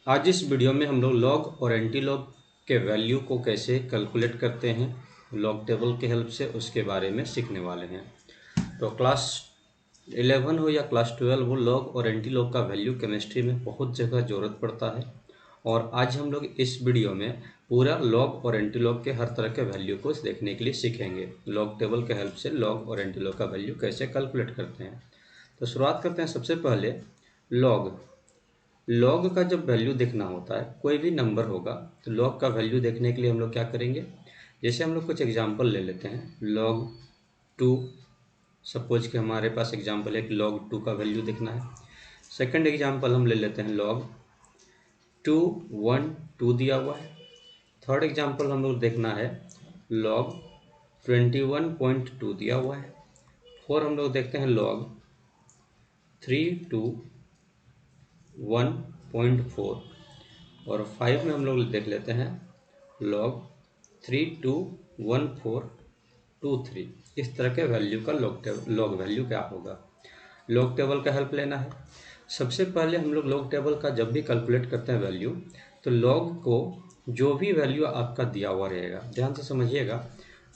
आज इस वीडियो में हम लोग लॉग और एंटी लॉग के वैल्यू को कैसे कैलकुलेट करते हैं लॉग टेबल के हेल्प से, उसके बारे में सीखने वाले हैं। तो क्लास 11 हो या क्लास 12 हो, लॉग और एंटी लॉग का वैल्यू केमिस्ट्री में बहुत जगह ज़रूरत पड़ता है। और आज हम लोग इस वीडियो में पूरा लॉग और एंटी लॉग के हर तरह के वैल्यू को देखने के लिए सीखेंगे। लॉग टेबल के हेल्प से लॉग और एंटी लॉग का वैल्यू कैसे कैलकुलेट करते हैं। तो शुरुआत करते हैं। सबसे पहले लॉग का जब वैल्यू देखना होता है, कोई भी नंबर होगा तो लॉग का वैल्यू देखने के लिए हम लोग क्या करेंगे, जैसे हम लोग कुछ एग्जांपल ले लेते हैं। लॉग 2, सपोज कि हमारे पास एग्जांपल है कि लॉग 2 का वैल्यू देखना है। सेकंड एग्जांपल हम ले लेते हैं लॉग 2, 1, 2 दिया हुआ है। थर्ड एग्जांपल हम लोग देखना है लॉग 21.2 दिया हुआ है। फोर हम लोग देखते हैं लॉग 3, 2, 1.4। और 5 में हम लोग देख लेते हैं log 3, 2, 1, 4, 2, 3। इस तरह के वैल्यू का लॉग वैल्यू क्या होगा। लॉग टेबल का हेल्प लेना है। सबसे पहले हम लोग लॉग टेबल का जब भी कैलकुलेट करते हैं वैल्यू, तो लॉग को जो भी वैल्यू आपका दिया हुआ रहेगा, ध्यान से समझिएगा,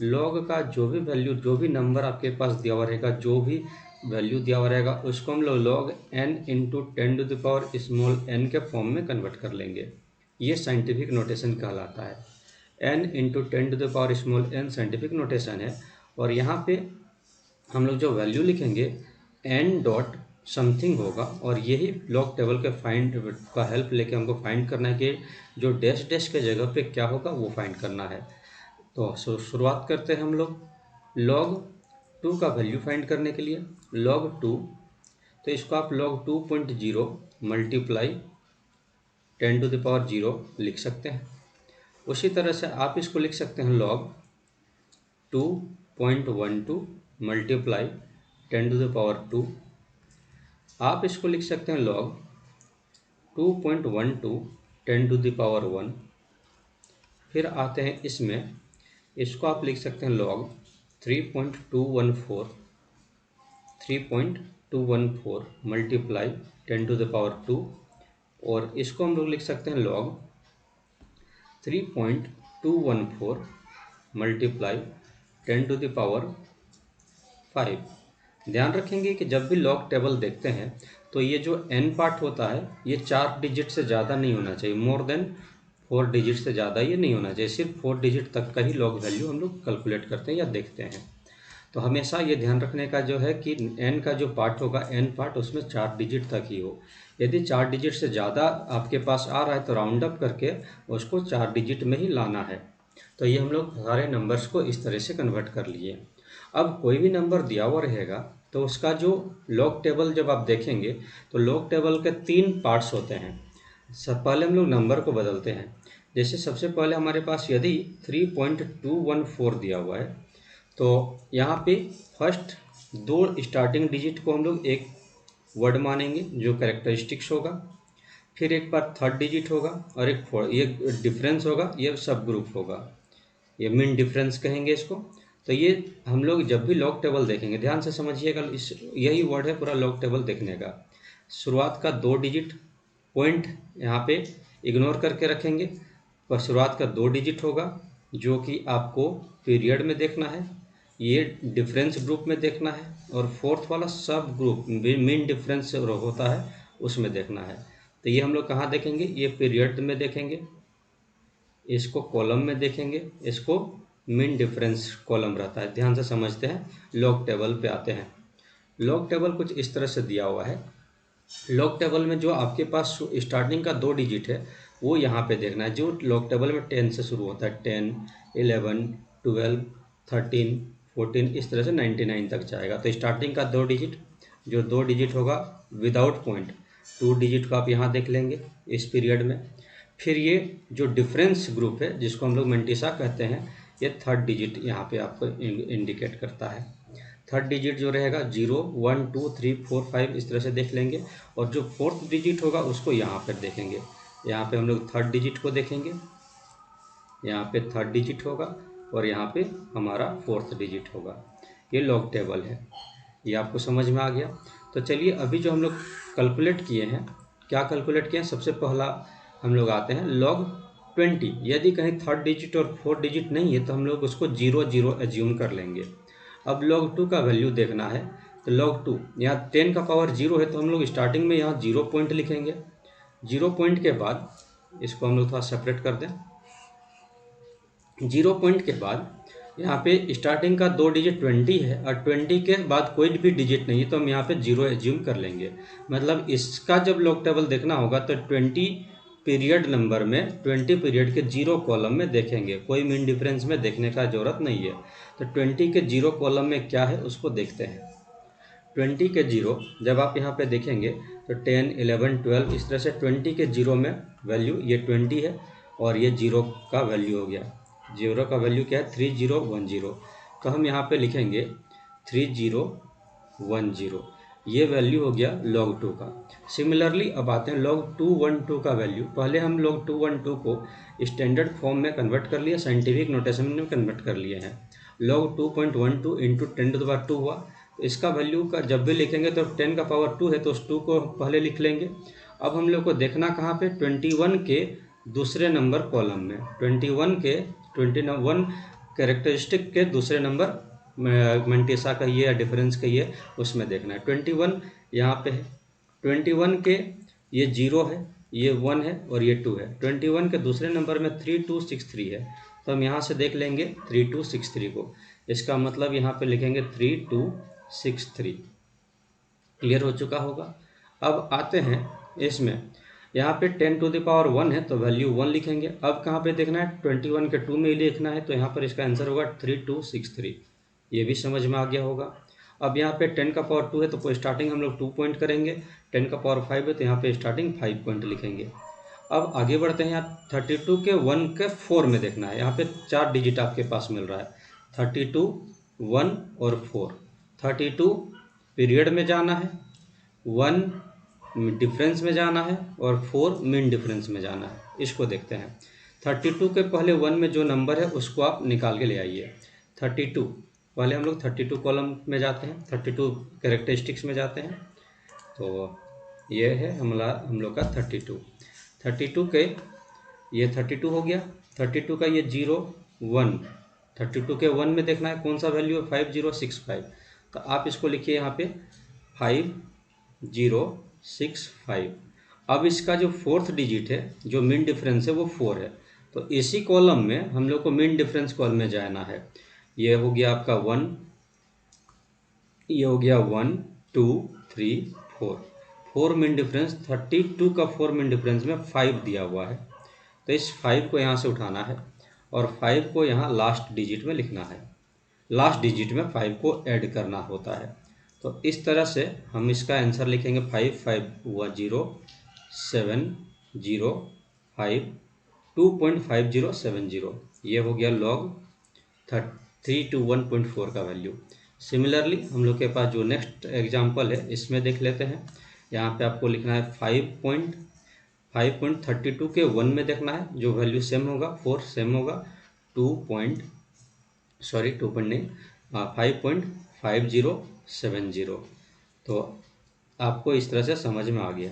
लॉग का जो भी वैल्यू, जो भी नंबर आपके पास दिया हुआ रहेगा, जो भी वैल्यू दिया हुआ रहेगा, उसको हम लोग log n इंटू 10⁻n के फॉर्म में कन्वर्ट कर लेंगे। ये साइंटिफिक नोटेशन कहलाता है। n into 10⁻n scientific notation है। और यहाँ पे हम लोग जो वैल्यू लिखेंगे n डॉट समथिंग होगा, और यही लॉग टेबल के फाइंड का हेल्प लेके हमको फाइंड करना है कि जो डैश डैश के जगह पे क्या होगा वो फाइंड करना है। तो शुरुआत करते हैं हम लोग log 2 का वैल्यू फाइंड करने के लिए। log 2, तो इसको आप log 2.0 मल्टीप्लाई 10⁻0 लिख सकते हैं। उसी तरह से आप इसको लिख सकते हैं log 2.12 मल्टीप्लाई 10⁻2। आप इसको लिख सकते हैं log 2.12 10⁻1। फिर आते हैं इसमें, इसको आप लिख सकते हैं log 3.214 मल्टीप्लाई 10⁻2। और इसको हम लोग लिख सकते हैं log 3.214 मल्टीप्लाई 10⁻5। ध्यान रखेंगे कि जब भी लॉग टेबल देखते हैं तो ये जो n पार्ट होता है ये 4 डिजिट से ज़्यादा नहीं होना चाहिए। मोर देन 4 डिजिट से ज़्यादा ये नहीं होना चाहिए। सिर्फ 4 डिजिट तक का ही लॉग वैल्यू हम लोग कैलकुलेट करते हैं या देखते हैं। तो हमेशा ये ध्यान रखने का जो है कि n का जो पार्ट होगा, n पार्ट उसमें 4 डिजिट तक ही हो। यदि 4 डिजिट से ज़्यादा आपके पास आ रहा है तो राउंड अप करके उसको 4 डिजिट में ही लाना है। तो ये हम लोग सारे नंबर्स को इस तरह से कन्वर्ट कर लिए। अब कोई भी नंबर दिया हुआ रहेगा तो उसका जो लॉग टेबल जब आप देखेंगे तो लॉग टेबल के 3 पार्ट्स होते हैं। सब पहले हम लोग नंबर को बदलते हैं। जैसे सबसे पहले हमारे पास यदि 3.214 दिया हुआ है तो यहाँ पे फर्स्ट 2 स्टार्टिंग डिजिट को हम लोग एक वर्ड मानेंगे जो कैरेक्टरिस्टिक्स होगा। फिर एक बार थर्ड डिजिट होगा और एक डिफरेंस होगा, ये सब ग्रुप होगा, ये मीन डिफरेंस कहेंगे इसको। तो ये हम लोग जब भी लॉग टेबल देखेंगे, ध्यान से समझिएगा, इस यही वर्ड है पूरा लॉग टेबल देखने का। शुरुआत का 2 डिजिट पॉइंट यहाँ पे इग्नोर करके रखेंगे, पर शुरुआत का 2 डिजिट होगा जो कि आपको पीरियड में देखना है, ये डिफरेंस ग्रुप में देखना है, और फोर्थ वाला सब ग्रुप मीन डिफरेंस होता है उसमें देखना है। तो ये हम लोग कहाँ देखेंगे, ये पीरियड में देखेंगे, इसको कॉलम में देखेंगे, इसको मीन डिफरेंस कॉलम रहता है। ध्यान से समझते हैं। लॉग टेबल पे आते हैं। लॉग टेबल कुछ इस तरह से दिया हुआ है। लॉग टेबल में जो आपके पास स्टार्टिंग का 2 डिजिट है वो यहाँ पे देखना है। जो लॉग टेबल में 10 से शुरू होता है, 10, 11, 12, 13, 14, इस तरह से 99 तक जाएगा। तो स्टार्टिंग का 2 डिजिट, जो 2 डिजिट होगा विदाउट पॉइंट, 2 डिजिट को आप यहाँ देख लेंगे इस पीरियड में। फिर ये जो डिफरेंस ग्रुप है जिसको हम लोग मेंटिसा कहते हैं, ये थर्ड डिजिट यहाँ पे आपको इंडिकेट करता है। थर्ड डिजिट जो रहेगा 0, 1, 2, 3, 4, 5 इस तरह से देख लेंगे। और जो फोर्थ डिजिट होगा उसको यहाँ पर देखेंगे। यहाँ पे हम लोग थर्ड डिजिट को देखेंगे, यहाँ पे थर्ड डिजिट होगा, और यहाँ पे हमारा फोर्थ डिजिट होगा। ये लॉग टेबल है। ये आपको समझ में आ गया। तो चलिए अभी जो हम लोग कैलकुलेट किए हैं, क्या कैलकुलेट किए हैं, सबसे पहला हम लोग आते हैं log 20। यदि कहीं थर्ड डिजिट और फोर्थ डिजिट नहीं है तो हम लोग उसको 0 0 एज्यूम कर लेंगे। अब log 2 का वैल्यू देखना है तो log 2 यहाँ 10 का पावर 0 है तो हम लोग स्टार्टिंग में यहाँ 0 पॉइंट लिखेंगे। 0 पॉइंट के बाद इसको हम लोग थोड़ा सेपरेट कर दें। 0 पॉइंट के बाद यहाँ पे स्टार्टिंग का 2 डिजिट 20 है और 20 के बाद कोई भी डिजिट नहीं है तो हम यहाँ पे 0 एज्यूम कर लेंगे। मतलब इसका जब लॉग टेबल देखना होगा तो 20 पीरियड नंबर में 20 पीरियड के 0 कॉलम में देखेंगे, कोई मीन डिफरेंस में देखने का जरूरत नहीं है। तो 20 के 0 कॉलम में क्या है उसको देखते हैं। 20 के 0 जब आप यहाँ पे देखेंगे तो 10 11 12 इस तरह से 20 के 0 में वैल्यू ये 20 है और ये 0 का वैल्यू हो गया। 0 का वैल्यू क्या है 3010। तो हम यहाँ पे लिखेंगे 3010, ये वैल्यू हो गया log 2 का। सिमिलरली अब आते हैं log 212 का वैल्यू। पहले हम log 212 को स्टैंडर्ड फॉर्म में कन्वर्ट कर लिया, साइंटिफिक नोटेशन में कन्वर्ट कर लिए हैं। log 2.12 इंटू 10⁻2 हुआ। तो इसका वैल्यू का जब भी लिखेंगे तो 10 का पावर 2 है तो उस 2 को पहले लिख लेंगे। अब हम लोग को देखना कहाँ पे 21 के दूसरे नंबर कॉलम में, 21 कैरेक्टरिस्टिक के दूसरे नंबर मंटेसा कहिए या डिफरेंस कहिए उसमें देखना है। 21 यहाँ पे है, 21 के ये 0 है, ये 1 है और ये 2 है। 21 के दूसरे नंबर में 3263 है तो हम यहाँ से देख लेंगे 3263 को। इसका मतलब यहाँ पे लिखेंगे 3263। क्लियर हो चुका होगा। अब आते हैं इसमें, यहाँ पे 10⁻1 है तो वैल्यू 1 लिखेंगे। अब कहाँ पे देखना है 21 के 2 में ही लिखना है तो यहाँ पर इसका आंसर होगा 3263। ये भी समझ में आ गया होगा। अब यहाँ पे 10 का पावर 2 है तो स्टार्टिंग हम लोग 2 पॉइंट करेंगे। 10 का पावर 5 है तो यहाँ पे स्टार्टिंग 5 पॉइंट लिखेंगे। अब आगे बढ़ते हैं। यहाँ 32 के 1 के 4 में देखना है। यहाँ पे 4 डिजिट आपके पास मिल रहा है, 32 1 और 4। 32 पीरियड में जाना है, 1 डिफरेंस में जाना है और 4 मीन डिफरेंस में जाना है। इसको देखते हैं। 32 के पहले 1 में जो नंबर है उसको आप निकाल के ले आइए। 32 पहले हम लोग 32 कॉलम में जाते हैं, 32 कैरेक्टरिस्टिक्स में जाते हैं। तो ये है हम लोग का 32 के ये 32 हो गया। 32 का ये 0 1, 32 के 1 में देखना है कौन सा वैल्यू है 5065। तो आप इसको लिखिए यहाँ पे 5065। अब इसका जो फोर्थ डिजिट है जो मीन डिफरेंस है वो 4 है तो इसी कॉलम में हम लोग को मीन डिफरेंस कॉलम में जाना है। ये हो गया आपका 1, ये हो गया 1 2 3 4। 4 मीन डिफरेंस, 32 का 4 मीन डिफरेंस में 5 दिया हुआ है तो इस 5 को यहाँ से उठाना है और 5 को यहाँ लास्ट डिजिट में लिखना है। लास्ट डिजिट में 5 को ऐड करना होता है। तो इस तरह से हम इसका आंसर लिखेंगे 550705 2.5070। ये हो गया log 321.4 का वैल्यू। सिमिलरली हम लोग के पास जो नेक्स्ट एग्जांपल है इसमें देख लेते हैं। यहाँ पे आपको लिखना है 5.32 के 1 में देखना है जो वैल्यू सेम होगा, 4 सेम होगा, 5.5070। तो आपको इस तरह से समझ में आ गया।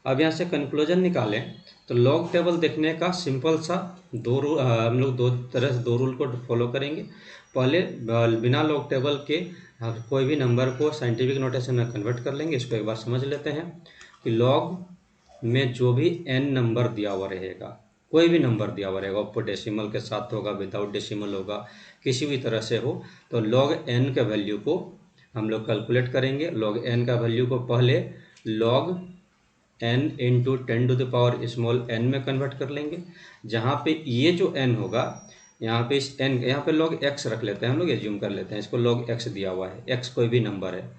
अब यहाँ से कंक्लूजन निकालें तो लॉग टेबल देखने का सिंपल सा हम लोग दो रूल को फॉलो करेंगे। पहले बिना लॉग टेबल के कोई भी नंबर को साइंटिफिक नोटेशन में कन्वर्ट कर लेंगे। इसको एक बार समझ लेते हैं कि लॉग में जो भी n नंबर दिया हुआ रहेगा, कोई भी नंबर दिया हुआ रहेगा, ऊपर डेसिमल के साथ होगा, विदाउट डेसिमल होगा, किसी भी तरह से हो, तो log n के वैल्यू को हम लोग कैलकुलेट करेंगे। log n का वैल्यू को पहले log n इंटू 10⁻n में कन्वर्ट कर लेंगे। जहाँ पे ये जो n होगा यहाँ पे इस n यहाँ पे log x रख लेते हैं, हम लोग एज्यूम कर लेते हैं इसको log x दिया हुआ है। x कोई भी नंबर है,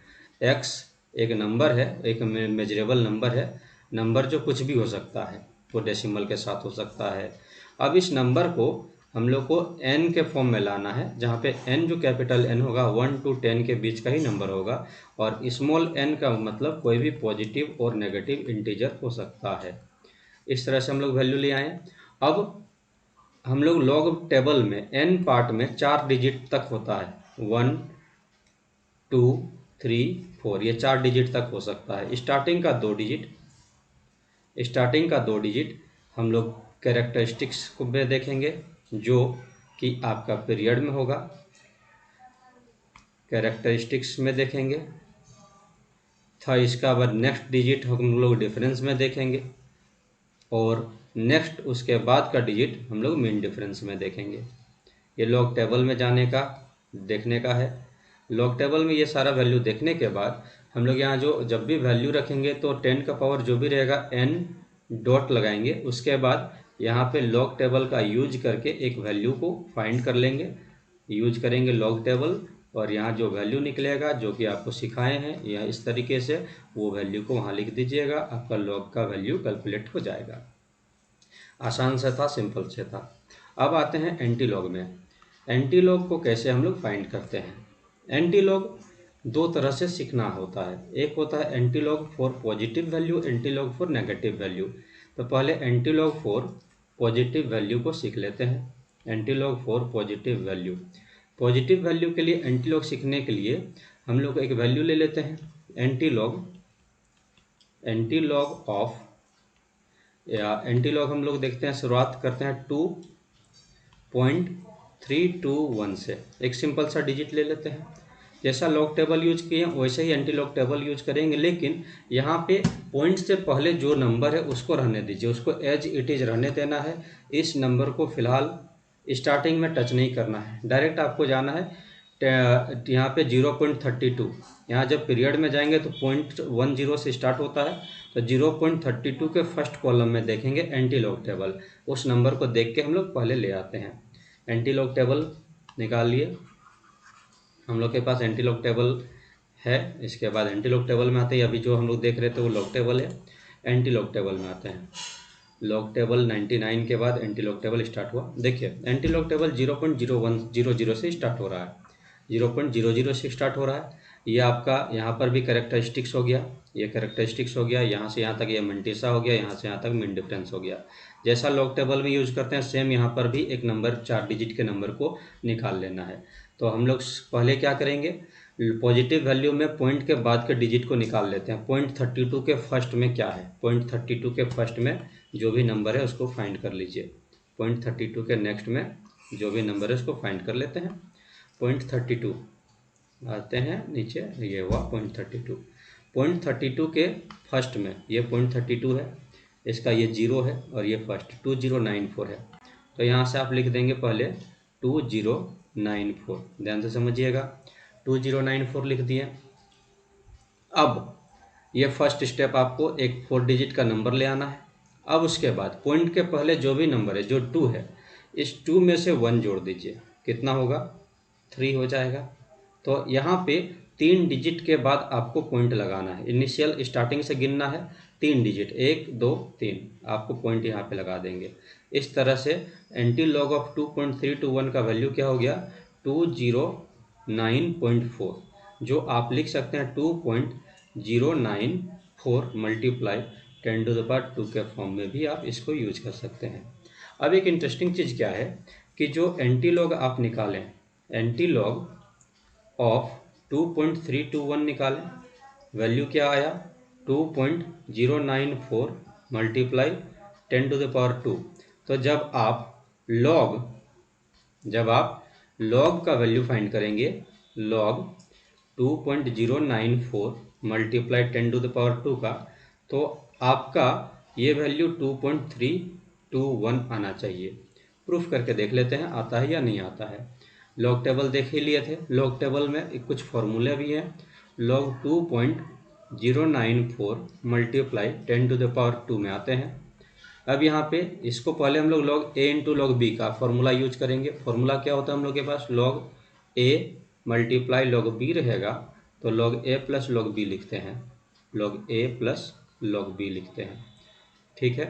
x एक नंबर है, एक मेजरेबल नंबर है। नंबर जो कुछ भी हो सकता है, वो डेसिमल के साथ हो सकता है। अब इस नंबर को हम लोग को n के फॉर्म में लाना है, जहाँ पे n जो कैपिटल N होगा 1 to 10 के बीच का ही नंबर होगा और स्मॉल n का मतलब कोई भी पॉजिटिव और नेगेटिव इंटीजर हो सकता है। इस तरह से हम लोग वैल्यू ले आए। अब हम लोग लॉग टेबल में n पार्ट में 4 डिजिट तक होता है, 1 2 3 4, ये 4 डिजिट तक हो सकता है। स्टार्टिंग का 2 डिजिट हम लोग कैरेक्टरिस्टिक्स को में देखेंगे जो कि आपका पीरियड में होगा, कैरेक्टरिस्टिक्स में देखेंगे था। इसका बाद नेक्स्ट डिजिट हम लोग डिफरेंस में देखेंगे और नेक्स्ट उसके बाद का डिजिट हम लोग मीन डिफरेंस में देखेंगे। ये लॉग टेबल में जाने का देखने का है। लॉग टेबल में ये सारा वैल्यू देखने के बाद हम लोग यहाँ जो जब भी वैल्यू रखेंगे तो 10 का पावर जो भी रहेगा n डॉट लगाएंगे। उसके बाद यहाँ पे लॉग टेबल का यूज करके एक वैल्यू को फाइंड कर लेंगे, यूज करेंगे लॉग टेबल, और यहाँ जो वैल्यू निकलेगा जो कि आपको सिखाए हैं या इस तरीके से वो वैल्यू को वहाँ लिख दीजिएगा, आपका लॉग का वैल्यू कैलकुलेट हो जाएगा। आसान से था, सिंपल से था। अब आते हैं एंटी लॉग में। एंटी लॉग को कैसे हम लोग फाइंड करते हैं। एंटी लॉग दो तरह से सीखना होता है। एक होता है anti log for positive value, anti log for negative value. तो पहले anti log for positive value को सीख लेते हैं। Anti log for positive value, positive value के लिए एंटी लॉग सीखने के लिए हम लोग एक वैल्यू ले लेते हैं एंटी लॉग ऑफ, या एंटी लॉग हम लोग देखते हैं शुरुआत करते हैं 2.321 से। एक सिंपल सा डिजिट ले लेते हैं। जैसा लॉग टेबल यूज किए वैसे ही एंटी लॉग टेबल यूज करेंगे, लेकिन यहाँ पे पॉइंट से पहले जो नंबर है उसको रहने दीजिए, उसको एज इट इज़ रहने देना है। इस नंबर को फिलहाल स्टार्टिंग में टच नहीं करना है, डायरेक्ट आपको जाना है यहाँ पे 0.32। यहाँ जब पीरियड में जाएंगे तो 0.10 से स्टार्ट होता है, तो 0.32 के फर्स्ट कॉलम में देखेंगे एंटी लॉग टेबल। उस नंबर को देख के हम लोग पहले ले आते हैं। एंटी लॉग टेबल निकाल लिए, हम लोग के पास एंटी लॉग टेबल है। इसके बाद एंटी लॉग टेबल में आते हैं, अभी जो हम लोग देख रहे थे वो लॉग टेबल है। एंटी लॉग टेबल में आते हैं। लॉग टेबल 99 के बाद एंटी लॉग टेबल स्टार्ट हुआ। देखिए एंटी लॉग टेबल 0.0100 से स्टार्ट हो रहा है, 0.00 से स्टार्ट हो रहा है। ये आपका यहाँ पर भी कैरेक्टरिस्टिक्स हो गया, ये कैरेक्टरिस्टिक्स हो गया, यहाँ से यहाँ तक ये मंटीसा हो गया, यहाँ से यहाँ तक मीन डिफरेंस हो गया। जैसा लॉग टेबल में यूज करते हैं सेम यहाँ पर भी एक नंबर 4 डिजिट के नंबर को निकाल लेना है। तो हम लोग पहले क्या करेंगे, पॉजिटिव वैल्यू में पॉइंट के बाद के डिजिट को निकाल लेते हैं। 0.32 के फर्स्ट में क्या है, 0.32 के फर्स्ट में जो भी नंबर है उसको फाइंड कर लीजिए। 0.32 के नेक्स्ट में जो भी नंबर है उसको फाइंड कर लेते हैं। 0.32 आते हैं नीचे, ये हुआ 0.32। 0.32 के फर्स्ट में ये 0.32 है, इसका ये 0 है और ये फर्स्ट 2094 है। तो यहाँ से आप लिख देंगे पहले 2094, ध्यान से समझिएगा। 2094 लिख दिए। अब ये फर्स्ट स्टेप आपको एक 4 डिजिट का नंबर ले आना है। अब उसके बाद पॉइंट के पहले जो भी नंबर है जो 2 है, इस 2 में से 1 जोड़ दीजिए, कितना होगा 3 हो जाएगा। तो यहाँ पे 3 डिजिट के बाद आपको पॉइंट लगाना है। इनिशियल स्टार्टिंग से गिनना है 3 डिजिट, 1 2 3, आपको पॉइंट यहाँ पे लगा देंगे। इस तरह से एंटी लॉग ऑफ 2.321 का वैल्यू क्या हो गया 209.4, जो आप लिख सकते हैं 2.094 मल्टीप्लाई 10⁻² के फॉर्म में भी आप इसको यूज कर सकते हैं। अब एक इंटरेस्टिंग चीज़ क्या है कि जो एंटी लॉग आप निकालें, एंटी लॉग ऑफ 2.321 निकालें, वैल्यू क्या आया 2.094 मल्टीप्लाई 10⁻²। तो जब आप लॉग का वैल्यू फाइंड करेंगे, लॉग 2.094 मल्टीप्लाई 10⁻² का, तो आपका ये वैल्यू 2.321 आना चाहिए। प्रूफ करके देख लेते हैं आता है या नहीं आता है। लॉग टेबल देख ही लिए थे, लॉग टेबल में कुछ फॉर्मूले भी हैं। लॉग 2.094 मल्टीप्लाई 10⁻² में आते हैं। अब यहाँ पे इसको पहले हम लोग लॉग ए इंटू लॉग बी का फॉर्मूला यूज करेंगे। फॉर्मूला क्या होता है हम लोग के पास, log A multiply log B रहेगा, तो लॉग ए प्लस लॉग बी लिखते हैं, लॉग ए प्लस लॉग बी लिखते हैं। ठीक है,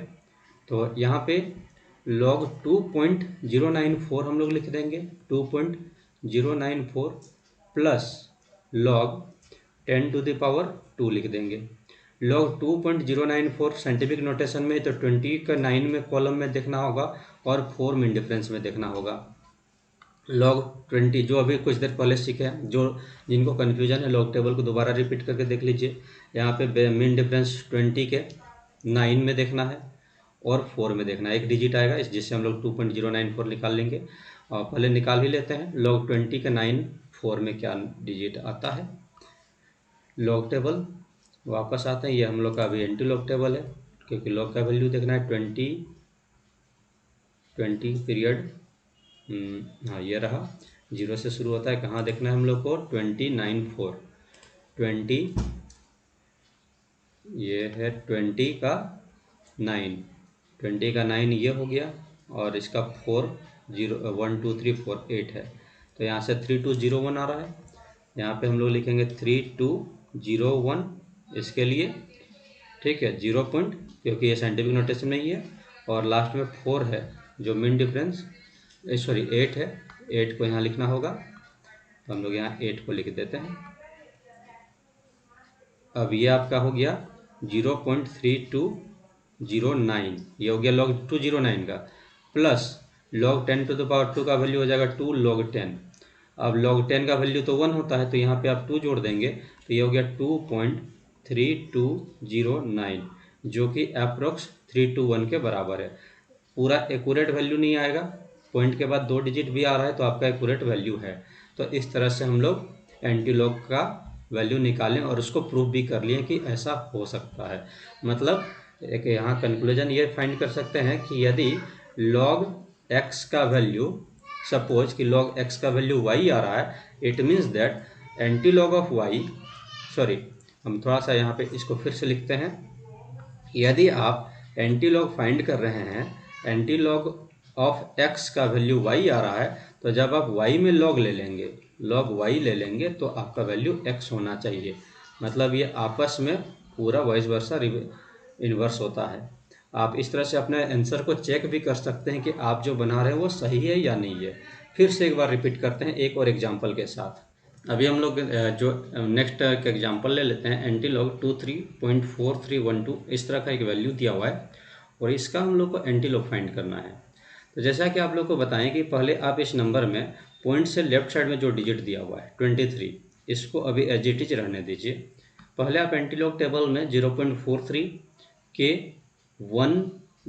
तो यहाँ पे लॉग 2.094 हम लोग लिख देंगे, 2.094 प्लस लॉग 10⁻² लिख देंगे। लॉग 2.094 साइंटिफिक नोटेशन में तो 20 का 9 में कॉलम में देखना होगा और 4 मीन डिफरेंस में देखना होगा। लॉग 20 जो अभी कुछ देर पहले सीखे हैं, जो जिनको कन्फ्यूजन है लॉग टेबल को दोबारा रिपीट करके देख लीजिए। यहाँ पे मीन डिफरेंस 20 के 9 में देखना है और 4 में देखना है, एक डिजिट आएगा इस जिससे हम लोग 2.094 निकाल लेंगे। और पहले निकाल ही लेते हैं log 20 के 9 4 में क्या डिजिट आता है। लॉग टेबल वापस आते हैं, ये हम लोग का अभी एंटी लॉग टेबल है क्योंकि लॉग का वैल्यू देखना है 20 पीरियड। हाँ ये रहा, 0 से शुरू होता है, कहाँ देखना है हम लोग को 20 ये है 20 का 9 ये हो गया और इसका 4 0 1 2 3 4 8 है, तो यहाँ से 3201 आ रहा है। यहाँ पे हम लोग लिखेंगे 3201 इसके लिए, ठीक है, 0 पॉइंट क्योंकि ये साइंटिफिक नोटेशन में ही है, और लास्ट में 4 है जो मीन डिफरेंस, सॉरी 8 है, 8 को यहाँ लिखना होगा, तो हम लोग यहाँ 8 को लिख देते हैं। अब ये आपका हो गया 0.3209, ये हो गया log 209 का, plus log 10 to the power 2 का वैल्यू हो जाएगा 2 log 10। अब log 10 का वैल्यू तो 1 होता है, तो यहाँ पे आप 2 जोड़ देंगे तो ये हो गया 2.3209, जो कि अप्रोक्स 321 के बराबर है। पूरा एक्यूरेट वैल्यू नहीं आएगा, पॉइंट के बाद 2 डिजिट भी आ रहा है तो आपका एक्यूरेट वैल्यू है। तो इस तरह से हम लोग एंटी लॉग का वैल्यू निकालें और उसको प्रूव भी कर लिए कि ऐसा हो सकता है। मतलब एक यहाँ कंक्लूजन ये फाइंड कर सकते हैं कि यदि log x का वैल्यू, सपोज कि log x का वैल्यू y आ रहा है, it means that anti log of y, sorry हम थोड़ा सा यहाँ पे इसको फिर से लिखते हैं, यदि आप एंटी लॉग फाइंड कर रहे हैं, एंटी लॉग ऑफ x का वैल्यू y आ रहा है, तो जब आप y में log ले लेंगे, log y ले लेंगे तो आपका वैल्यू x होना चाहिए। मतलब ये आपस में पूरा वाइस वर्सा इन्वर्स होता है। आप इस तरह से अपने आंसर को चेक भी कर सकते हैं कि आप जो बना रहे हैं वो सही है या नहीं है। फिर से एक बार रिपीट करते हैं एक और एग्जाम्पल के साथ। अभी हम लोग जो नेक्स्ट एग्जाम्पल ले लेते हैं, एंटी लॉग 23.4312, इस तरह का एक वैल्यू दिया हुआ है और इसका हम लोग को एंटी लॉग फाइंड करना है। तो जैसा कि आप लोग को बताएं कि पहले आप इस नंबर में पॉइंट से लेफ्ट साइड में जो डिजिट दिया हुआ है 23, इसको अभी एज इट इज रहने दीजिए। पहले आप एंटी लॉग टेबल में 0.43 के 1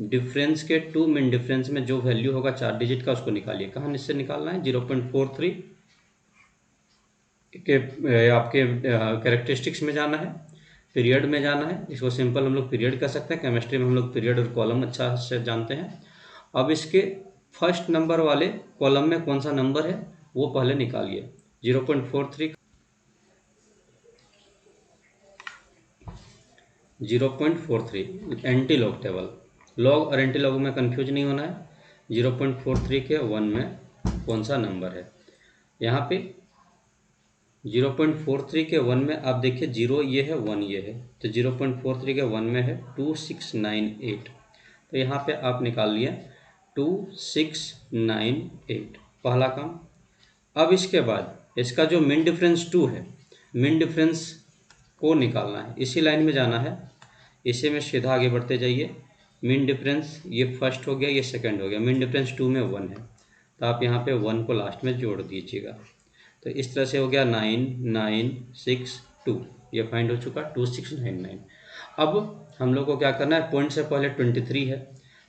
डिफरेंस के 2 मीन डिफरेंस में जो वैल्यू होगा 4 डिजिट का उसको निकालिए। कहाँ इससे निकालना है, 0.43 के आपके कैरेक्टरिस्टिक्स में जाना है, पीरियड में जाना है, इसको सिंपल हम लोग पीरियड कह सकते हैं, केमिस्ट्री में हम लोग पीरियड और कॉलम अच्छा से जानते हैं। अब इसके फर्स्ट नंबर वाले कॉलम में कौन सा नंबर है वो पहले निकालिए। 0.43 एंटी लॉग टेबल, लॉग और एंटी लॉग में कंफ्यूज नहीं होना है। 0.43 के 1 में कौन सा नंबर है, यहाँ पे 0.43 के 1 में आप देखिए 0 ये है 1 ये है, तो 0.43 के 1 में है 2698, तो यहाँ पे आप निकाल लिए 2698, पहला काम। अब इसके बाद इसका जो मीन डिफरेंस 2 है, मीन डिफरेंस को निकालना है, इसी लाइन में जाना है, इसे में सीधा आगे बढ़ते जाइए। मीन डिफरेंस ये फर्स्ट हो गया, ये सेकंड हो गया, मीन डिफरेंस 2 में 1 है, तो आप यहाँ पे 1 को लास्ट में जोड़ दीजिएगा। तो इस तरह से हो गया 9962, ये फाइंड हो चुका 2699। अब हम लोग को क्या करना है, पॉइंट से पहले 23 है,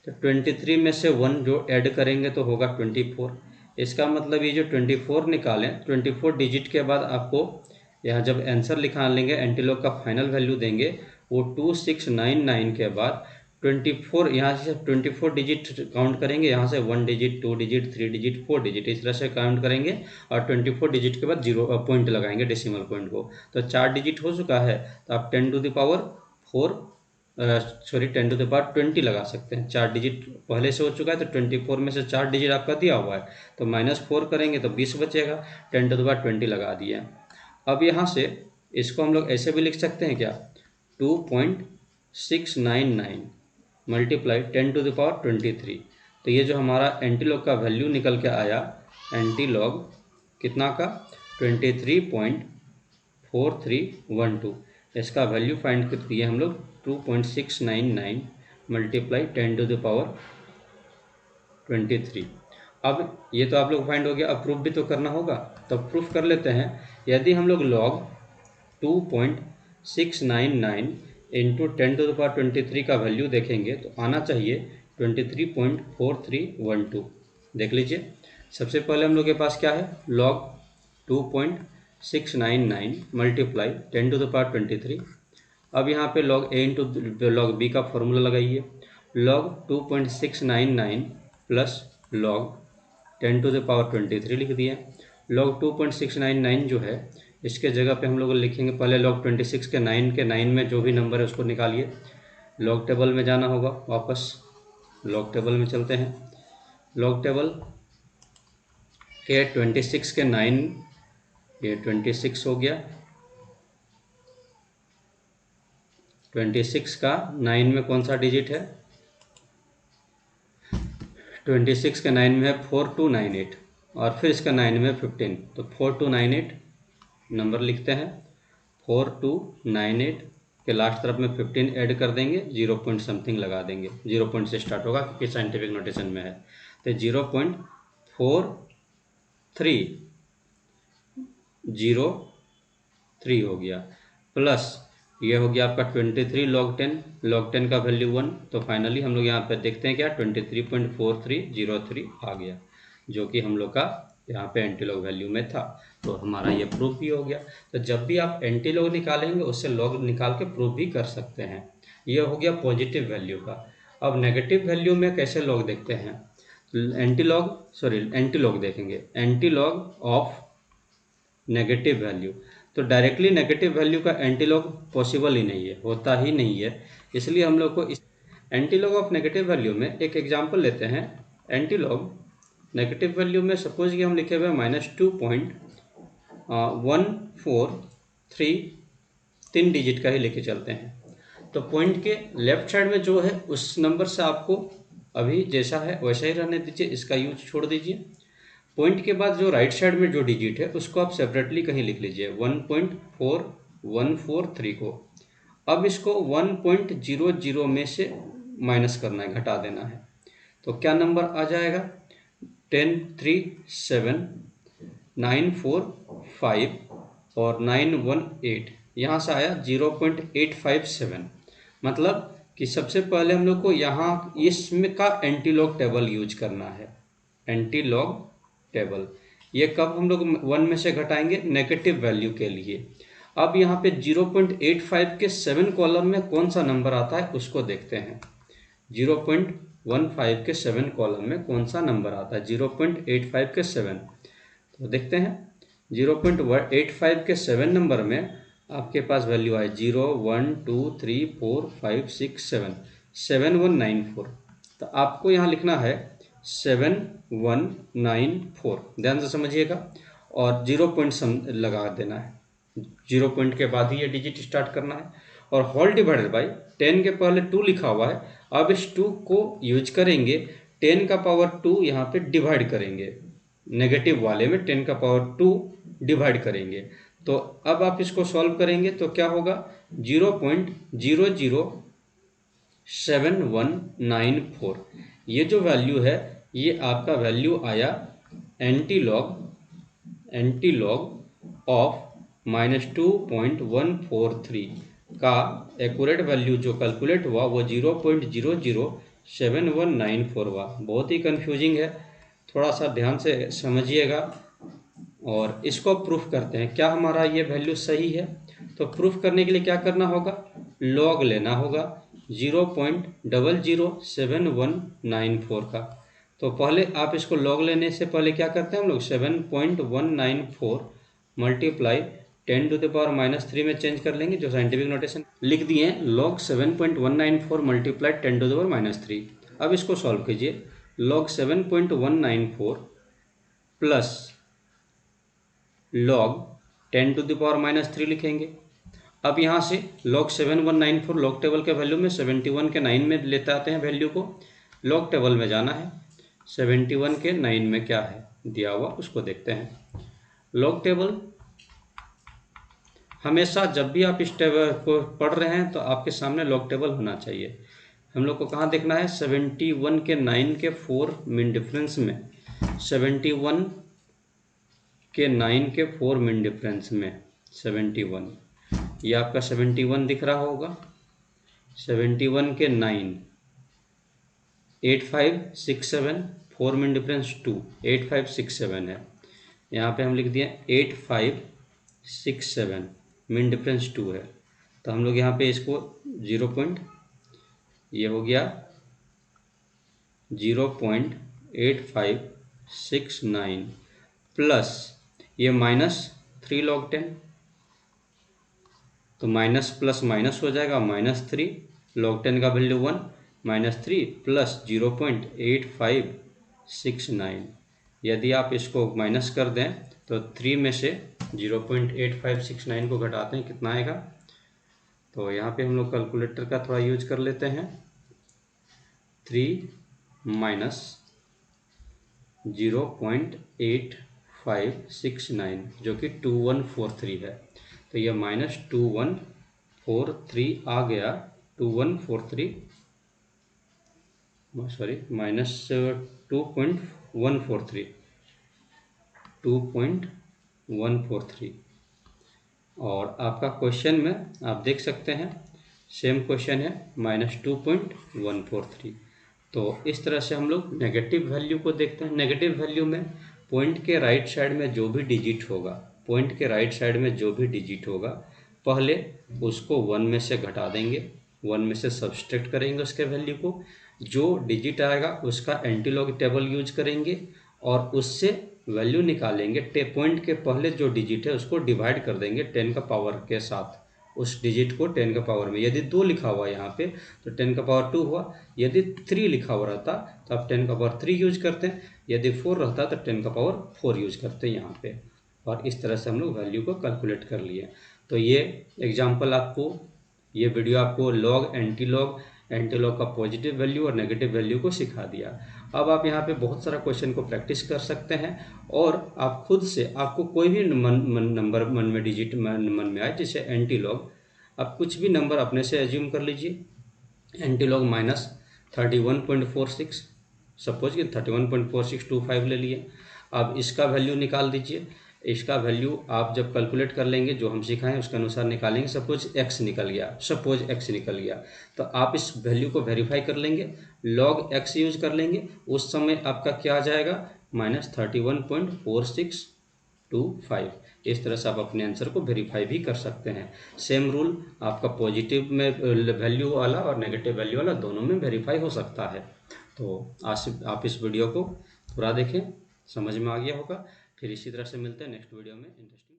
तो 23 में से 1 जो ऐड करेंगे तो होगा 24। इसका मतलब ये जो 24 निकालें, 24 डिजिट के बाद आपको यहाँ जब आंसर लिखा लेंगे, एंटी लॉग का फाइनल वैल्यू देंगे, वो 2699 के बाद 24, यहाँ से 24 डिजिट काउंट करेंगे, यहाँ से 1 डिजिट 2 डिजिट 3 डिजिट 4 डिजिट इस तरह से काउंट करेंगे, और 24 डिजिट के बाद 0 पॉइंट लगाएंगे, डेसिमल पॉइंट को। तो 4 डिजिट हो चुका है, तो आप 10 to the power 10 to the power 20 लगा सकते हैं। 4 डिजिट पहले से हो चुका है, तो 24 में से 4 डिजिट आपका दिया हुआ है, तो -4 करेंगे तो 20 बचेगा, 10 टू द पावर 20 लगा दिए। अब यहाँ से इसको हम लोग ऐसे भी लिख सकते हैं क्या, 2.699 मल्टीप्लाई 10 टू द पावर 23, तो ये जो हमारा एंटी लॉग का वैल्यू निकल के आया, एंटी लॉग कितना का 23.4312, इसका वैल्यू फाइंड कर दिए हम लोग 2.699 मल्टीप्लाई 10 टू द पावर 23। अब ये तो आप लोग फाइंड हो गया, अब प्रूफ भी तो करना होगा, तो प्रूफ कर लेते हैं। यदि हम लोग log 2.699 इंटू 10⁻23 का वैल्यू देखेंगे तो आना चाहिए 23.4312। देख लीजिए, सबसे पहले हम लोग के पास क्या है, log 2.699 मल्टीप्लाई 10⁻23। अब यहाँ पे log a into log b का फॉर्मूला लगाइए, log 2.699 प्लस log 10⁻23 लिख दिए। log 2.699 जो है इसके जगह पे हम लोग लिखेंगे, पहले log 26 के 9 में जो भी नंबर है उसको निकालिए। log टेबल में जाना होगा, वापस log टेबल में चलते हैं। log टेबल के 26 के 9, ये 26 हो गया, 26 का 9 में कौन सा डिजिट है, 26 के 9 में है 4298 और फिर इसका 9 में 15, तो 4298 नंबर लिखते हैं। 4298 के लास्ट तरफ में 15 ऐड कर देंगे, 0 पॉइंट समथिंग लगा देंगे, 0 पॉइंट से स्टार्ट होगा क्योंकि साइंटिफिक नोटेशन में है, तो 0.4303 हो गया, प्लस ये हो गया आपका 23 log 10 का वैल्यू 1, तो फाइनली हम लोग यहाँ पे देखते हैं क्या 23.4303 आ गया, जो कि हम लोग का यहाँ पे एंटीलॉग वैल्यू में था। तो हमारा ये प्रूफ भी हो गया। तो जब भी आप एंटीलॉग निकालेंगे उससे लॉग निकाल के प्रूफ भी कर सकते हैं। ये हो गया पॉजिटिव वैल्यू का। अब नेगेटिव वैल्यू में कैसे लॉग देखते हैं, एंटीलॉग देखेंगे, एंटीलॉग ऑफ नेगेटिव वैल्यू। तो डायरेक्टली नेगेटिव वैल्यू का एंटीलॉग पॉसिबल ही नहीं है, होता ही नहीं है, इसलिए हम लोग को इस एंटीलॉग ऑफ नेगेटिव वैल्यू में एक एग्जांपल लेते हैं। एंटीलॉग नेगेटिव वैल्यू में सपोज कि हम लिखे हुए -2.143, 3 डिजिट का ही लेके चलते हैं। तो पॉइंट के लेफ्ट साइड में जो है उस नंबर से आपको अभी जैसा है वैसा ही रहने दीजिए, इसका यूज छोड़ दीजिए। पॉइंट के बाद जो राइट साइड में जो डिजिट है उसको आप सेपरेटली कहीं लिख लीजिए, 1.4143 को। अब इसको 1.00 में से माइनस करना है, घटा देना है, तो क्या नंबर आ जाएगा 103794 और 918, यहाँ से आया 0.857। मतलब कि सबसे पहले हम लोग को यहाँ इसमें का एंटीलॉग टेबल यूज करना है। एंटीलॉग टेबल ये कब हम लोग 1 में से घटाएंगे, नेगेटिव वैल्यू के लिए। अब यहाँ पे 0.85 के 7 कॉलम में कौन सा नंबर आता है उसको देखते हैं। 0.15 के 7 कॉलम में कौन सा नंबर आता है, 0.85 के 7, तो देखते हैं। 0.85 के 7 नंबर में आपके पास वैल्यू आए 0 1 2 3 4 5 6 7 7194। तो आपको यहाँ लिखना है 7194, ध्यान से समझिएगा, और 0 पॉइंट लगा देना है, 0 पॉइंट के बाद ही ये डिजिट स्टार्ट करना है। और होल डिवाइडेड बाई 10 के पहले 2 लिखा हुआ है, अब इस 2 को यूज करेंगे, 10 का पावर 2 यहाँ पे डिवाइड करेंगे, नेगेटिव वाले में 10 का पावर 2 डिवाइड करेंगे। तो अब आप इसको सॉल्व करेंगे तो क्या होगा 0.007194। ये जो वैल्यू है ये आपका वैल्यू आया एंटीलॉग ऑफ -2.143 का एक्यूरेट वैल्यू जो कैलकुलेट हुआ वो 0.007194 हुआ। बहुत ही कंफ्यूजिंग है, थोड़ा सा ध्यान से समझिएगा। और इसको प्रूफ करते हैं, क्या हमारा ये वैल्यू सही है। तो प्रूफ करने के लिए क्या करना होगा, लॉग लेना होगा 0.007194 का। तो पहले आप इसको लॉग लेने से पहले क्या करते हैं हम लोग 7.194 मल्टीप्लाई 10⁻³ में चेंज कर लेंगे, जो साइंटिफिक नोटेशन लिख दिए हैं, log 7.194 मल्टीप्लाई 10⁻³ अब इसको सॉल्व कीजिए, log 7.194 प्लस log 10⁻³ लिखेंगे। अब यहाँ से log 7194 लॉग टेबल के वैल्यू में 71 के 9 में लेते आते हैं वैल्यू को, लॉग टेबल में जाना है, 71 के 9 में क्या है दिया हुआ उसको देखते हैं। लॉग टेबल हमेशा जब भी आप इस टेबल को पढ़ रहे हैं तो आपके सामने लॉग टेबल होना चाहिए। हम लोग को कहाँ देखना है, 71 के 9 के 4 मिन डिफरेंस में, 71 के 9 के 4 मिन डिफरेंस में 71, ये आपका 71 दिख रहा होगा, 71 के 9, 8 5 6 7, 4 में डिफरेंस 2, 8 5 6 7 है। यहाँ पे हम लिख दिए 8 5 6 7, मिन डिफरेंस 2 है। तो हम लोग यहाँ पे इसको 0 पॉइंट, ये हो गया 0.8569 प्लस ये -3 log 10, तो माइनस प्लस माइनस हो जाएगा, -3 log 10 का वैल्यू 1, -3 प्लस 0.8569। यदि आप इसको माइनस कर दें तो 3 में से 0.8569 को घटाते हैं, कितना आएगा? तो यहाँ पे हम लोग कैलकुलेटर का थोड़ा यूज कर लेते हैं। 3 माइनस 0.8569 जो कि 2143 है। तो यह -2143 आ गया, 2143 सॉरी -2.143 और आपका क्वेश्चन में आप देख सकते हैं सेम क्वेश्चन है -2.143। तो इस तरह से हम लोग नेगेटिव वैल्यू को देखते हैं। नेगेटिव वैल्यू में पॉइंट के राइट साइड में जो भी डिजिट होगा, पॉइंट के राइट साइड में जो भी डिजिट होगा, पहले उसको 1 में से घटा देंगे, 1 में से सब्सट्रैक्ट करेंगे उसके वैल्यू को, जो डिजिट आएगा उसका एंटीलॉग टेबल यूज करेंगे और उससे वैल्यू निकालेंगे। पॉइंट के पहले जो डिजिट है उसको डिवाइड कर देंगे 10 का पावर के साथ, उस डिजिट को 10 का पावर में। यदि 2 लिखा हुआ यहाँ पे तो 10 का पावर 2 हुआ। यदि 3 लिखा हुआ रहता तो आप 10 का पावर 3 यूज करते हैं। यदि 4 रहता तो 10 का पावर 4 यूज करते हैं यहाँ पे। और इस तरह से हम लोग वैल्यू को कैलकुलेट कर लिए। तो ये एग्जाम्पल आपको, ये वीडियो आपको लॉग, एंटीलॉग का पॉजिटिव वैल्यू और नेगेटिव वैल्यू को सिखा दिया। अब आप यहाँ पे बहुत सारा क्वेश्चन को प्रैक्टिस कर सकते हैं और आप खुद से, आपको कोई भी नंबर मन में डिजिट मन में आए, जैसे एंटीलॉग, आप कुछ भी नंबर अपने से एज्यूम कर लीजिए। एंटीलॉग -31.46, सपोज कि 31.4625 ले लिए। अब इसका वैल्यू निकाल दीजिए। इसका वैल्यू आप जब कैलकुलेट कर लेंगे, जो हम सिखाएं उसके अनुसार निकालेंगे। सपोज x निकल गया, तो आप इस वैल्यू को वेरीफाई कर लेंगे, log x यूज कर लेंगे। उस समय आपका क्या आ जाएगा? -31.4625। इस तरह से आप अपने आंसर को वेरीफाई भी कर सकते हैं। सेम रूल आपका पॉजिटिव में वैल्यू वाला और नेगेटिव वैल्यू वाला दोनों में वेरीफाई हो सकता है। तो आज आप इस वीडियो को पूरा देखें, समझ में आ गया होगा। फिर इसी तरह से मिलते हैं नेक्स्ट वीडियो में इंटरेस्टिंग।